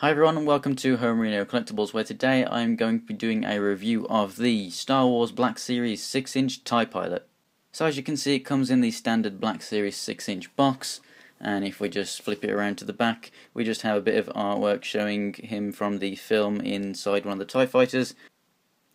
Hi everyone and welcome to Homerino Collectibles, where today I'm going to be doing a review of the Star Wars Black Series 6-inch TIE Pilot. So as you can see, it comes in the standard Black Series 6-inch box, and if we just flip it around to the back, we just have a bit of artwork showing him from the film inside one of the TIE Fighters.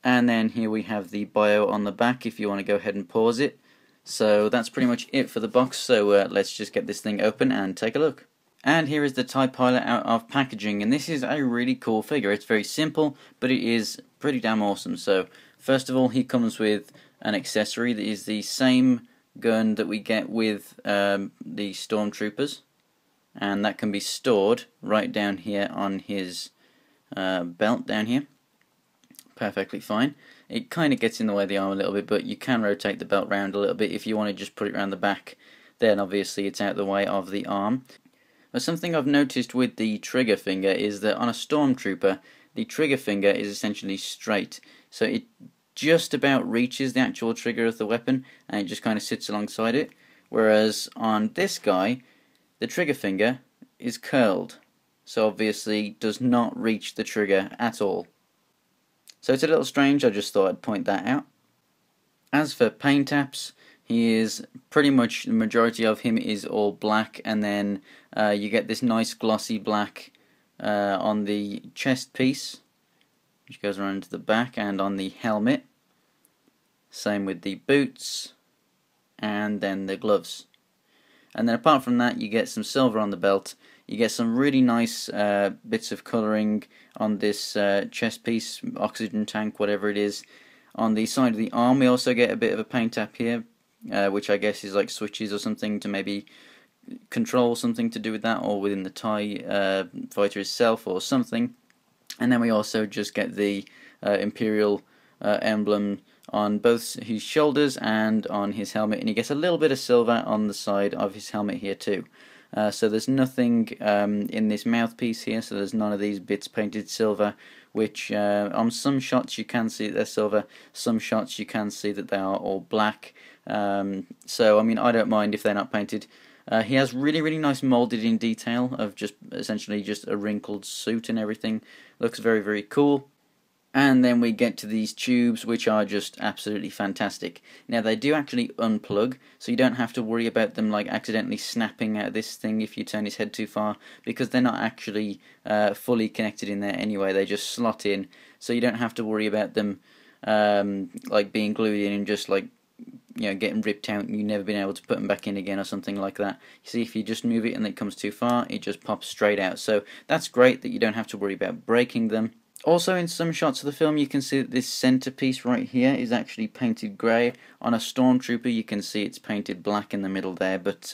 And then here we have the bio on the back if you want to go ahead and pause it. So that's pretty much it for the box, so let's just get this thing open and take a look. And here is the TIE Pilot out of packaging, and this is a really cool figure. It's very simple, but it is pretty damn awesome. So first of all, he comes with an accessory that is the same gun that we get with the Stormtroopers, and that can be stored right down here on his belt down here. Perfectly fine. It kind of gets in the way of the arm a little bit, but you can rotate the belt round a little bit if you want to just put it around the back. Then obviously it's out the way of the arm. But something I've noticed with the trigger finger is that on a Stormtrooper, the trigger finger is essentially straight. So it just about reaches the actual trigger of the weapon, and it just kind of sits alongside it. Whereas on this guy, the trigger finger is curled. So obviously does not reach the trigger at all. So it's a little strange, I just thought I'd point that out. As for paint apps, he is pretty much, the majority of him is all black, and then you get this nice glossy black on the chest piece, which goes around to the back, and on the helmet. Same with the boots, and then the gloves. And then apart from that, you get some silver on the belt. You get some really nice bits of colouring on this chest piece, oxygen tank, whatever it is. On the side of the arm, we also get a bit of a paint app here, which I guess is like switches or something to maybe control something to do with that, or within the TIE fighter itself or something. And then we also just get the Imperial emblem on both his shoulders and on his helmet, and he gets a little bit of silver on the side of his helmet here too. So there's nothing in this mouthpiece here, so there's none of these bits painted silver, which on some shots you can see that they're silver, some shots you can see that they are all black. So I mean, I don't mind if they're not painted. He has really nice moulded in detail of just essentially just a wrinkled suit and everything. Looks very cool. And then we get to these tubes, which are just absolutely fantastic. Now they do actually unplug, so you don't have to worry about them like accidentally snapping out of this thing if you turn his head too far, because they're not actually fully connected in there anyway. They just slot in, so you don't have to worry about them like being glued in and just like, you know, getting ripped out and you never been able to put them back in again or something like that. You see, if you just move it and it comes too far, it just pops straight out. So that's great that you don't have to worry about breaking them. Also, in some shots of the film, you can see that this centerpiece right here is actually painted grey. On a Stormtrooper, you can see it's painted black in the middle there, but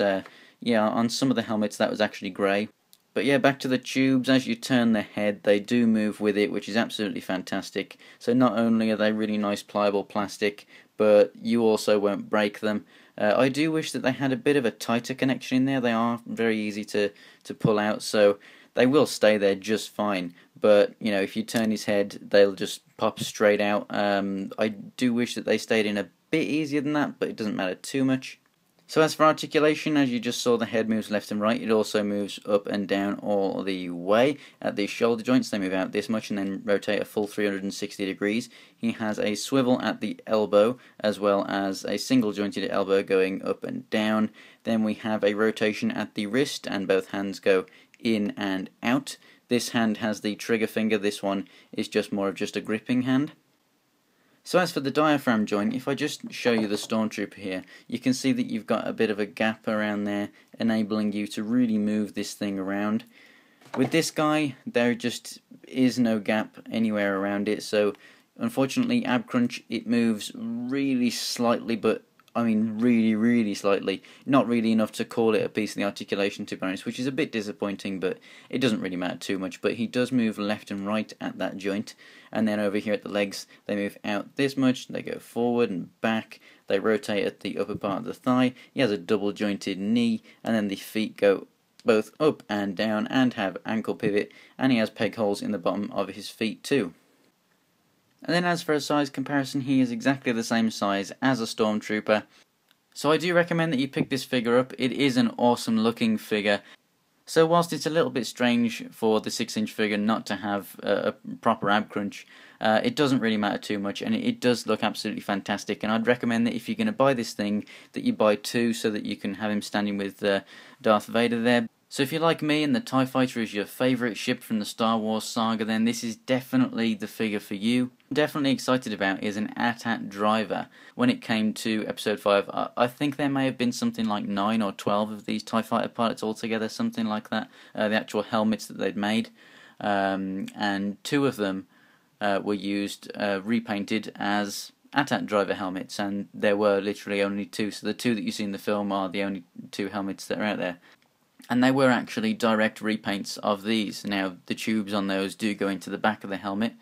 yeah, on some of the helmets that was actually grey. But yeah, back to the tubes. As you turn the head, they do move with it, which is absolutely fantastic. So not only are they really nice pliable plastic, but you also won't break them. I do wish that they had a bit of a tighter connection in there. They are very easy to pull out, so they will stay there just fine. But you know, if you turn his head, they'll just pop straight out. I do wish that they stayed in a bit easier than that, but it doesn't matter too much. So as for articulation, as you just saw, the head moves left and right. It also moves up and down all the way. At the shoulder joints, they move out this much and then rotate a full 360 degrees. He has a swivel at the elbow, as well as a single jointed elbow going up and down. Then we have a rotation at the wrist, and both hands go in and out. This hand has the trigger finger, this one is just more of just a gripping hand. So as for the diaphragm joint, if I just show you the Stormtrooper here, you can see that you've got a bit of a gap around there, enabling you to really move this thing around. With this guy, there just is no gap anywhere around it, so unfortunately, ab crunch, it moves really slightly, but I mean really slightly. Not really enough to call it a piece of the articulation, to be honest, which is a bit disappointing, but it doesn't really matter too much. But he does move left and right at that joint, and then over here at the legs, they move out this much, they go forward and back, they rotate at the upper part of the thigh. He has a double jointed knee, and then the feet go both up and down and have ankle pivot, and he has peg holes in the bottom of his feet too. And then as for a size comparison, he is exactly the same size as a Stormtrooper. So I do recommend that you pick this figure up. It is an awesome looking figure. So whilst it's a little bit strange for the 6-inch figure not to have a proper ab crunch, it doesn't really matter too much, and it does look absolutely fantastic. And I'd recommend that if you're going to buy this thing, that you buy two so that you can have him standing with Darth Vader there. So if you're like me and the TIE Fighter is your favourite ship from the Star Wars saga, then this is definitely the figure for you. I'm definitely excited about is an AT-AT driver. When it came to Episode 5, I think there may have been something like 9 or 12 of these TIE Fighter pilots altogether, something like that, the actual helmets that they'd made. And 2 of them were used, repainted as AT-AT driver helmets, and there were literally only 2, so the 2 that you see in the film are the only 2 helmets that are out there. And they were actually direct repaints of these. Now, the tubes on those do go into the back of the helmet,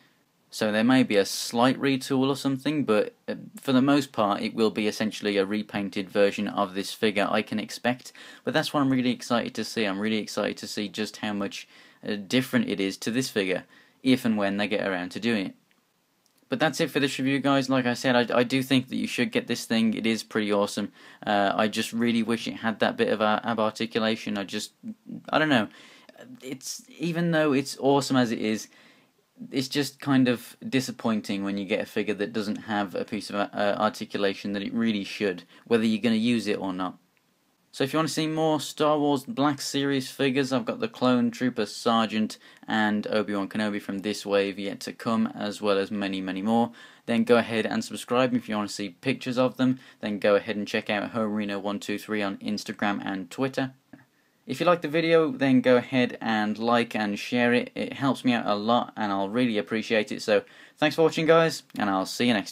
so there may be a slight retool or something, but for the most part it will be essentially a repainted version of this figure, I can expect. But that's what I'm really excited to see. I'm really excited to see just how much different it is to this figure, if and when they get around to doing it. But that's it for this review, guys. Like I said, I do think that you should get this thing. It is pretty awesome. I just really wish it had that bit of ab articulation. I don't know. Even though it's awesome as it is, it's just kind of disappointing when you get a figure that doesn't have a piece of articulation that it really should, whether you're going to use it or not. So if you want to see more Star Wars Black Series figures, I've got the Clone Trooper Sergeant and Obi-Wan Kenobi from this wave yet to come, as well as many, many more. Then go ahead and subscribe if you want to see pictures of them. Then go ahead and check out Homerino123 on Instagram and Twitter. If you like the video, then go ahead and like and share it. It helps me out a lot and I'll really appreciate it. So thanks for watching, guys, and I'll see you next time.